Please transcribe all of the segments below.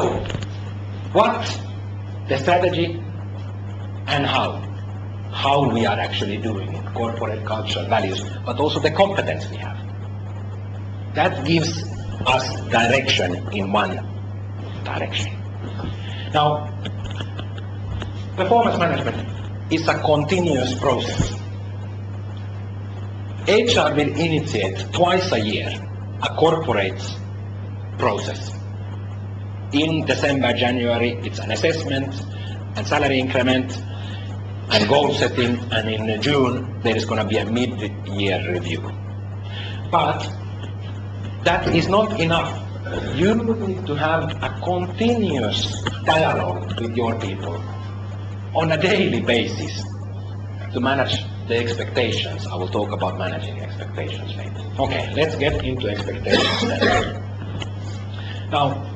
So, what the strategy and how we are actually doing it, corporate culture, values, but also the competence we have. That gives us direction in one direction. Now, performance management is a continuous process. HR will initiate twice a year a corporate process. In December, January, it's an assessment and salary increment and goal setting, and in June there is going to be a mid-year review. But that is not enough. You need to have a continuous dialogue with your people on a daily basis to manage the expectations. I will talk about managing expectations later. Okay, let's get into expectations then. Now,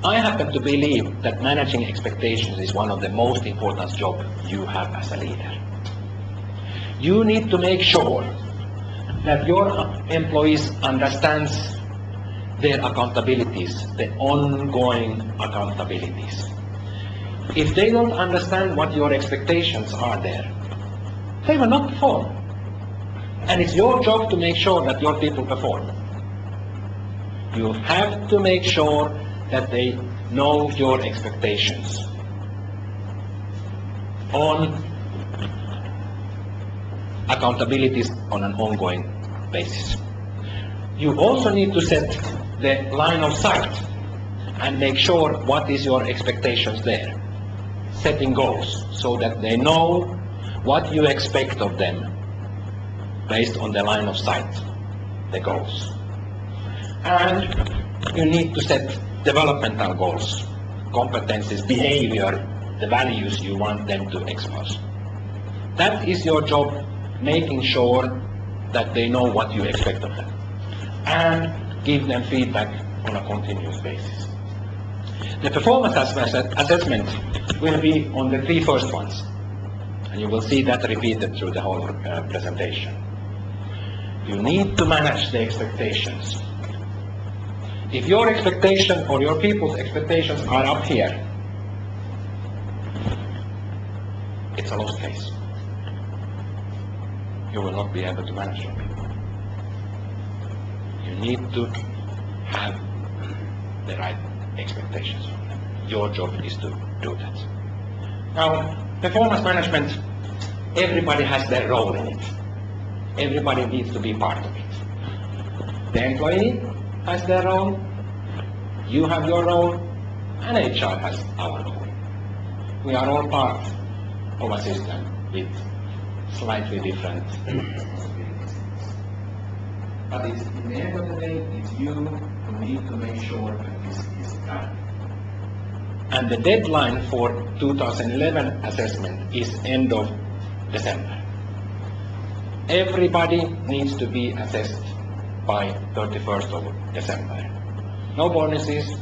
I happen to believe that managing expectations is one of the most important jobs you have as a leader. You need to make sure that your employees understand their accountabilities, the ongoing accountabilities. If they don't understand what your expectations are there, they will not perform. And it's your job to make sure that your people perform. You have to make sure that they know your expectations on accountabilities on an ongoing basis. You also need to set the line of sight and make sure what is your expectations there. Setting goals so that they know what you expect of them based on the line of sight, the goals. And you need to set developmental goals, competencies, behavior, the values you want them to expose. That is your job, making sure that they know what you expect of them and give them feedback on a continuous basis. The performance assessment will be on the three first ones, and you will see that repeated through the whole presentation. You need to manage the expectations. If your expectation or your people's expectations are up here, it's a lost case. You will not be able to manage your people. You need to have the right expectations from them. Your job is to do that. Now, performance management, everybody has their role in it. Everybody needs to be part of it. The employee has their role, you have your role, and HR has our role. We are all part of a system with slightly different responsibilities. But it's, in the end of the day, it's you who need to make sure that this is done. And the deadline for 2011 assessment is end of December. Everybody needs to be assessed by 31st of December. No bonuses,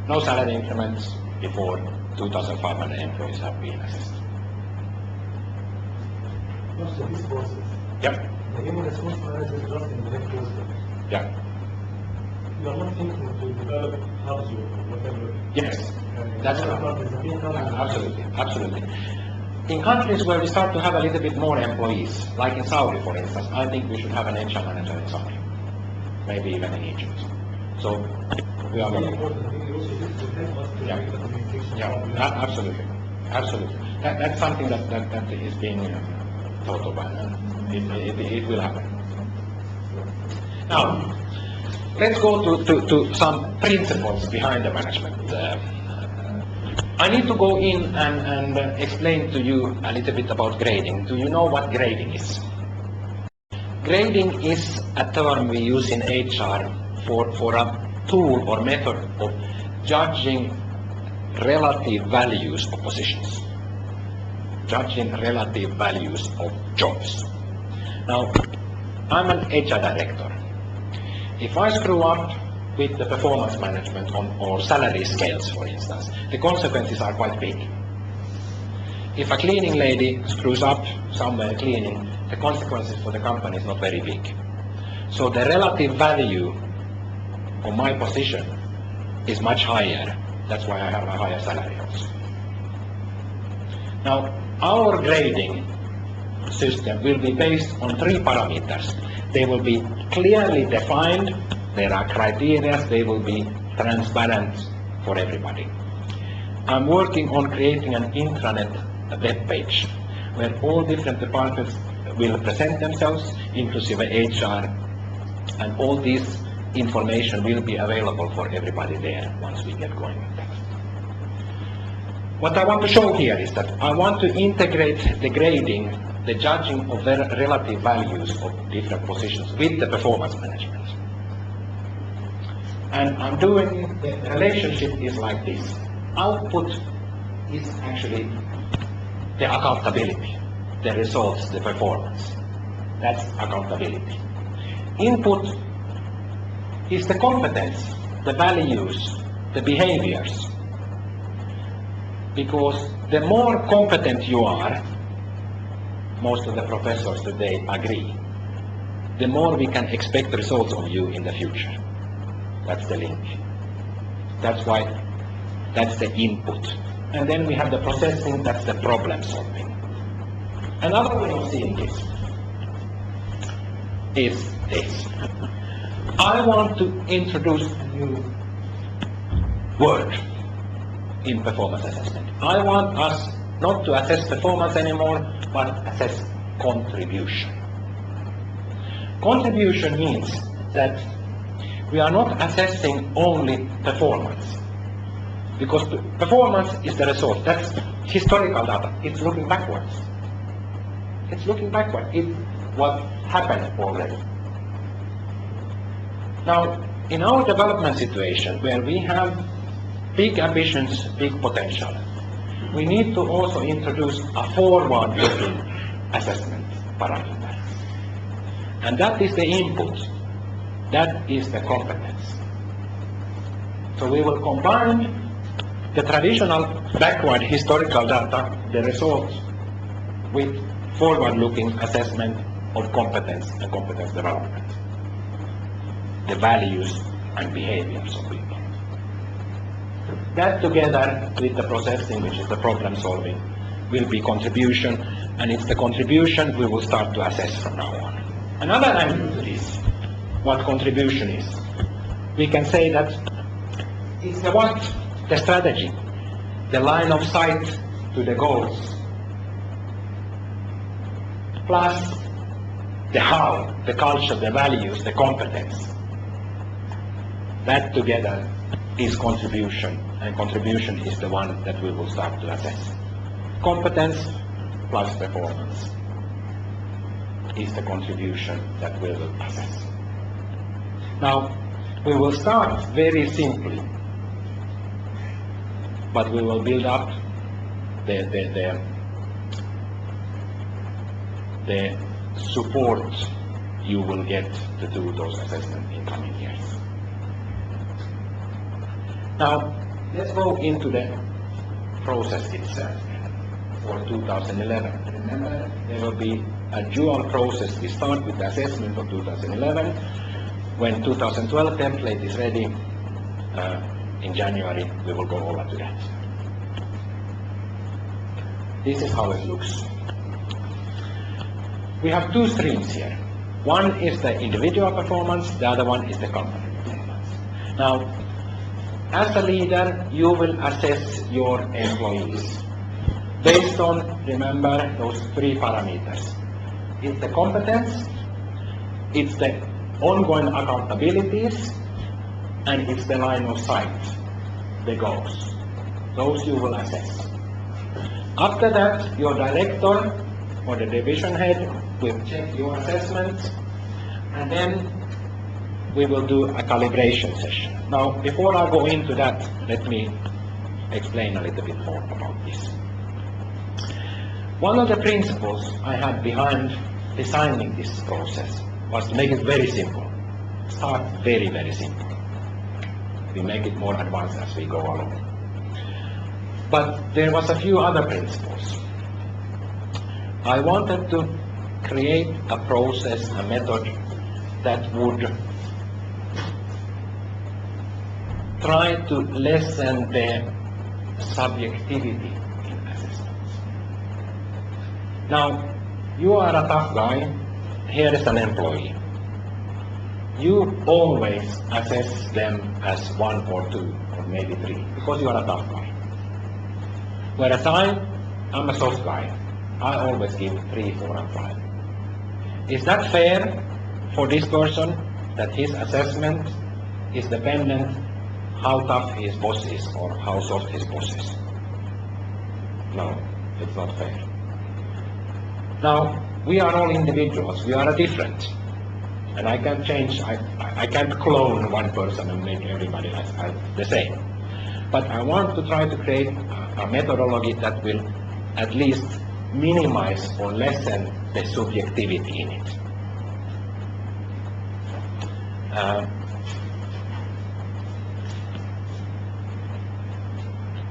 no salary increments before 2,500 employees have been assessed. Also, this process. Yep. The human resource manager is just in the headquarters. Yeah. You are not thinking to develop hubs or whatever. Yes. That's right. Absolutely. Absolutely. In countries where we start to have a little bit more employees, like in Saudi, for instance, I think we should have an HR manager in Saudi, maybe even in Egypt. So we are working. Yeah, absolutely, absolutely. That's something that is being thought of, and it will happen. Now, let's go to some principles behind the management. I need to go in and explain to you a little bit about grading. Do you know what grading is? Grading is a term we use in HR for a tool or method of judging relative values of positions, judging relative values of jobs. Now, I'm an HR director. If I screw up with the performance management or salary scales, for instance, the consequences are quite big. If a cleaning lady screws up somewhere cleaning, the consequences for the company is not very big. So the relative value of my position is much higher. That's why I have a higher salary also. Now, our grading system will be based on 3 parameters. They will be clearly defined, there are criteria, they will be transparent for everybody. I'm working on creating an intranet web page where all different departments will present themselves, inclusive HR, and all this information will be available for everybody there once we get going with that. What I want to show here is that I want to integrate the grading, the judging of the relative values of different positions with the performance management. And I'm doing, the relationship is like this. Output is actually the accountability, the results, the performance. That's accountability. Input is the competence, the values, the behaviors. Because the more competent you are, most of the professors today agree, the more we can expect results of you in the future. That's the link. That's why, that's the input. And then we have the processing, that's the problem solving. Another way of seeing this is this. I want to introduce a new word in performance assessment. I want us not to assess performance anymore, but assess contribution. Contribution means that we are not assessing only performance, because performance is the result. That's historical data. It's looking backwards. It's looking backward. It's what happened already. Now, in our development situation, where we have big ambitions, big potential, we need to also introduce a forward-looking assessment parameter. And that is the input. That is the competence. So we will combine the traditional backward historical data, the results, with forward-looking assessment of competence and competence development, the values and behaviors of people. That together with the processing, which is the problem solving, will be contribution, and it's the contribution we will start to assess from now on. Another angle to this, what contribution is, we can say that it's the what, the strategy, the line of sight to the goals, plus the how, the culture, the values, the competence. That together is contribution, and contribution is the one that we will start to assess. Competence plus performance is the contribution that we will assess. Now, we will start very simply, but we will build up the support you will get to do those assessments in coming years. Now, let's go into the process itself for 2011. Remember, there will be a dual process. We start with the assessment of 2011. When 2012 template is ready, in January, we will go over to that. This is how it looks. We have 2 streams here. One is the individual performance, the other one is the company performance. Now, as a leader, you will assess your employees based on, remember, those 3 parameters. It's the competence, it's the ongoing accountabilities, and it's the line of sight, the goals. Those you will assess. After that, your director or the division head will check your assessment, and then we will do a calibration session. Now, before I go into that, let me explain a little bit more about this. One of the principles I had behind designing this process was to make it very simple. Start very, very simple. We make it more advanced as we go along. But there was a few other principles. I wanted to create a process, a method that would try to lessen the subjectivity in assessments. Now, you are a tough guy, here is an employee. You always assess them as 1 or 2 or maybe 3 because you are a tough guy. Whereas I'm a soft guy. I always give 3, 4 and 5. Is that fair for this person that his assessment is dependent how tough his boss is or how soft his boss is? No, it's not fair. Now, we are all individuals, we are different. And I can't change, I can't clone one person and make everybody the same. But I want to try to create a methodology that will at least minimize or lessen the subjectivity in it.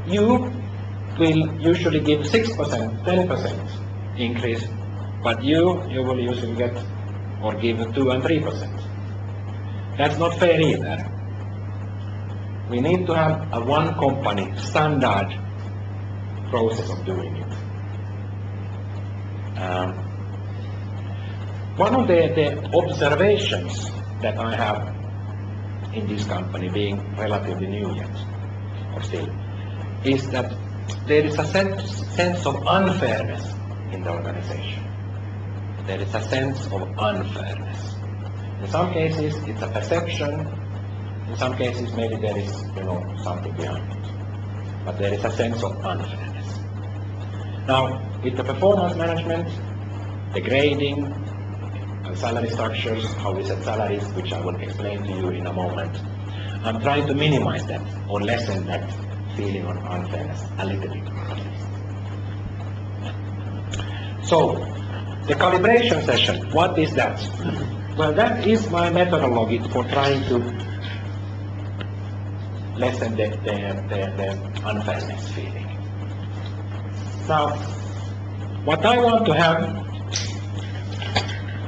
You will usually give 6%, 10% increase, but you will usually get or give 2 and 3%. That's not fair either. We need to have a one company standard process of doing it. One of the observations that I have in this company, being relatively new yet, or still, is that there is a sense of unfairness in the organization. There is a sense of unfairness. In some cases, it's a perception. In some cases, maybe there is, something behind it. But there is a sense of unfairness. Now, with the performance management, the grading, and salary structures, how we set salaries, which I will explain to you in a moment, I'm trying to minimize that or lessen that feeling of unfairness a little bit. So, the calibration session, what is that? Well, that is my methodology for trying to lessen the unfairness feeling. Now, what I want to have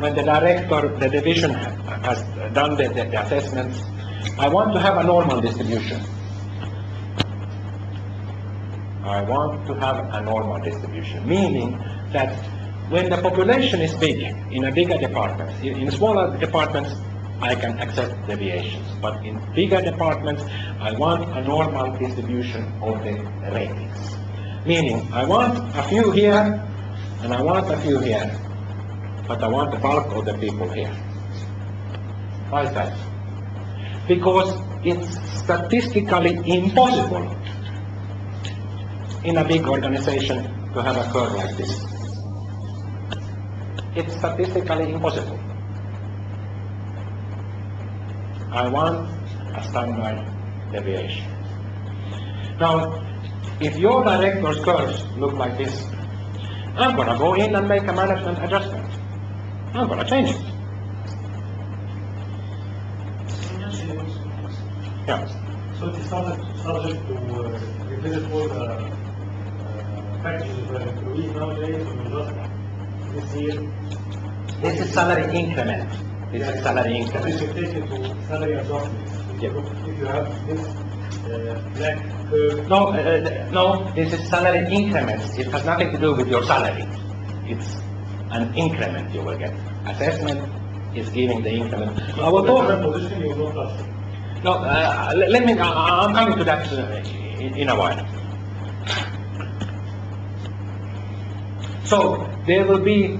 when the director, the division has done the assessments, I want to have a normal distribution. I want to have a normal distribution, meaning that when the population is big, in a bigger department, in smaller departments, I can accept deviations. But in bigger departments, I want a normal distribution of the ratings. Meaning, I want a few here, and I want a few here, but I want the bulk of the people here. Why is that? Because it's statistically impossible in a big organization to have a curve like this. It's statistically impossible. I want a standard deviation. Now, if your director's curves look like this, I'm going to go in and make a management adjustment. I'm going to change it. Yeah. So it's subject to revisit all the packages of the employees nowadays, or just this year? This is salary increment. This is salary increment. This is taken to salary adjustments. Yeah. If you have this black curve. No, this is salary increments. It has nothing to do with your salary. It's an increment you will get. Assessment is giving the increment. I will talk. Position you will not touch. No, let me. I'm coming to that in a while. So there will be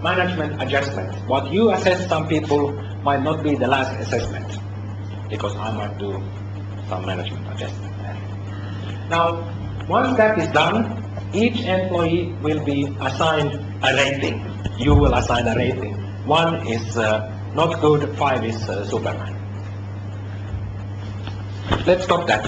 management adjustment. What you assess some people might not be the last assessment, because I might do some management adjustment there. Now, once that is done, each employee will be assigned a rating. You will assign a rating. 1 is not good, 5 is Superman. Let's stop that.